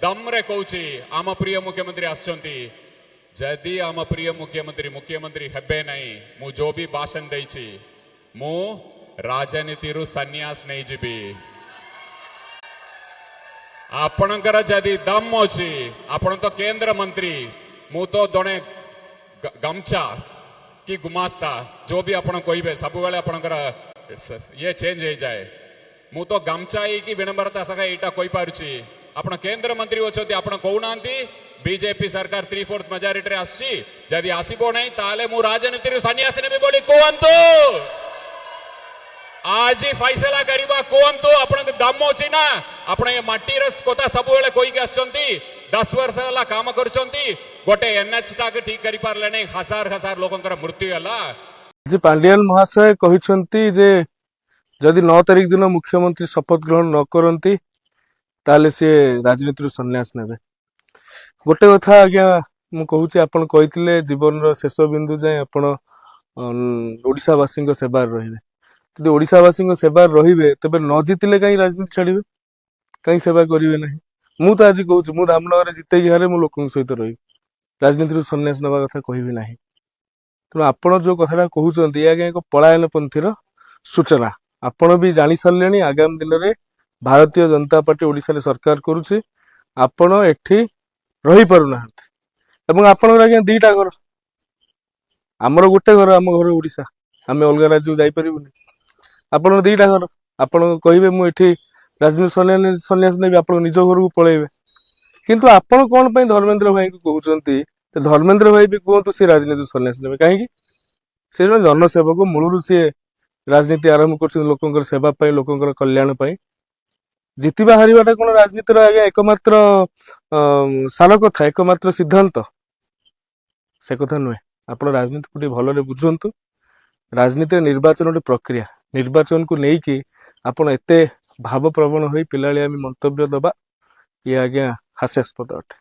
दम्रे Cauchy आम प्रिय मुख्यमंत्री आसचंती जदि आम प्रिय मुख्यमंत्री हेबे नहीं मु जो भी भाषण देछि मु राजनीति रु सन्यास नहीं जीबी आपणकर जदि दम अच्छी आपण तो केंद्र मंत्री मु तो जड़े गमछा कि गुमास्ता जो भी आपण कहे सब बेले आपणकर ये चेंज हो जाए मु तो गमछा ही विनम्रता सका यहाँ कही पारुछि आपण केंद्र मंत्री अच्छे आपण कहूना बीजेपी सरकार 3/4 मेजोरिटी आसी जदि आसब नहीं ताले मु राजनीति सन्यास नेबी बोली कहतु आज ही फैसला करवा कहतु आपण दम अच्छी ना आपण ये माटीर कथा सब बेले कहीकि आसचंती 10 वर्ष है काम करचंती गोटे एनएच टाक ठीक करि पारले नहीं हजार हजार लोकंकर मृत्यु हला जे पांडियान महाशय कहिसंती जे जदि 9 तारिख दिन मुख्यमंत्री शपथ ग्रहण न करंती ताले से राजनीति सन्यास नेबे गोटे कथा आज्ञा मु कहूची आपण कहिथिले जीवन रो शेष बिंदु जाय आपण ओडिशावासी सेवा रहिबे यदि ओडिशावासी सेवा रहिबे तबे न जितिले कहीं राजनीति छाड़िबे कहीं सेवा करिवे नहीं मु तो आज कहूची मु धामनगर जिते हारे मु लोकन सहित रही राजनीति सन्यास नवा कथा कहबी नहीं तेणु आपण जो कथा कहउचंती आगे एक पलायन पंथीर सूचना आपण भी जानी सारलेनी आगामी दिन में भारतीय जनता पार्टी ओडिशा रे सरकार करुछि आपण एठी रही पारु नाहंती एवं आपण आज्ञा दीटा घर आमर गोटे घर आम घर ओडिशा आमे अलग राज्य जाई परिबुनी आपण दीटा घर आपण कहिबे मु एठी राजनीति सन्यास नेबी आपण निज घर को पळेबे किंतु आपण कोन पई धर्मेंद्र भाई को कहउचंती तो धर्मेंद्र भाई भी कहतु से राजनीति सन्यास नेबे कहीं से जनसेवक मूलरू सी राजनीति आरंभ कर लोकंकर सेवा पाई लोकंकर कल्याण पाई जितिबा हारिबाटा कोन राजनीतिर आगे एकमात्र सार कथा एकमात्र सिद्धांत से कथा नुहे आपण राजनीति को भलरे बुझंतु राजनीति निर्वाचन गोटे प्रक्रिया निर्वाचन को लेकिन आपण एते भाव प्रवण होई पिलालियामी मंतव्य दबा ये आज्ञा हास्यास्पद अटे।